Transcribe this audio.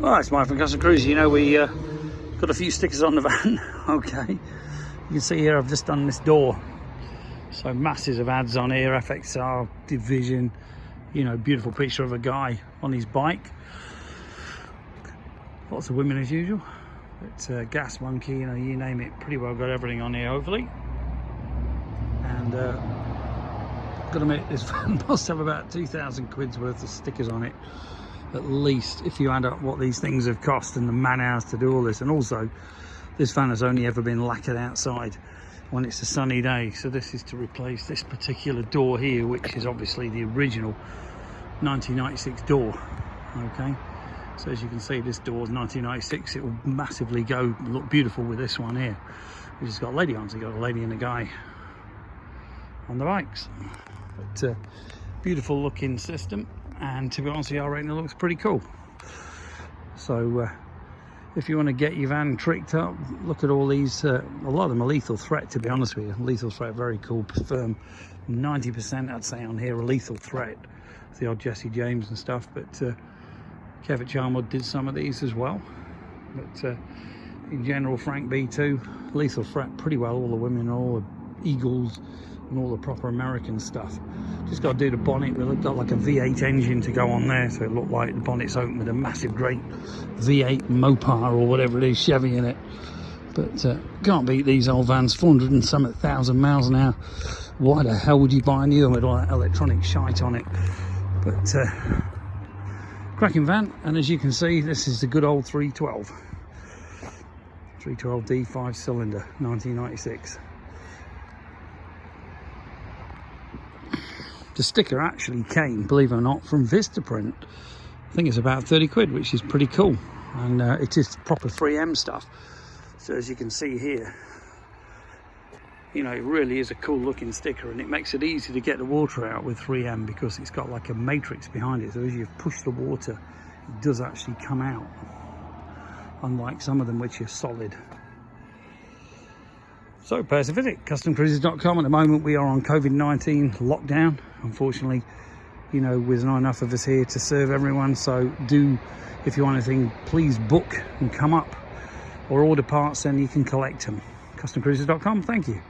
Right, it's Mike from Custom Cruise. You know, we got a few stickers on the van. Okay, you can see here I've just done this door, so masses of ads on here, FXR, Division, you know, beautiful picture of a guy on his bike, lots of women as usual. It's Gas Monkey, you know, you name it, pretty well got everything on here hopefully. And gotta admit, this van must have about 2,000 quid's worth of stickers on it at least, if you add up what these things have cost and the man hours to do all this. And also, this van has only ever been lacquered outside when it's a sunny day, so this is to replace this particular door here, which is obviously the original 1996 door. Okay, so as you can see, this door is 1996. It will massively look beautiful with this one here, which has got a lady on, so you've got a lady and a guy on the bikes. But beautiful looking system, and to be honest with you, I reckon it looks pretty cool. So if you want to get your van tricked up, look at all these. A lot of them are lethal threat, to be honest with you. Lethal threat, very cool, firm. 90% I'd say on here are lethal threat. It's the odd Jesse James and stuff, but Kevin Charmwood did some of these as well. But in general, Frank B2, lethal threat pretty well. All the women, all the Eagles, and all the proper American stuff. Just got to do the bonnet. We've got like a V8 engine to go on there, so it looked like the bonnet's open with a massive great V8 Mopar or whatever it is, Chevy in it. But can't beat these old vans, 400 and some 1,000 miles an hour. Why the hell would you buy a new one with all that electronic shite on it? But cracking van, and as you can see, this is the good old 312 312D 5-cylinder 1996. The sticker actually came, believe it or not, from Vistaprint. I think it's about 30 quid, which is pretty cool. And it is proper 3M stuff. So as you can see here, you know, it really is a cool looking sticker, and it makes it easy to get the water out with 3M because it's got like a matrix behind it. So as you push the water, it does actually come out, unlike some of them which are solid. So pay us a visit, customcruises.com. At the moment we are on COVID-19 lockdown. Unfortunately, you know, there's not enough of us here to serve everyone. So do, if you want anything, please book and come up, or order parts, then you can collect them. Customcruises.com, thank you.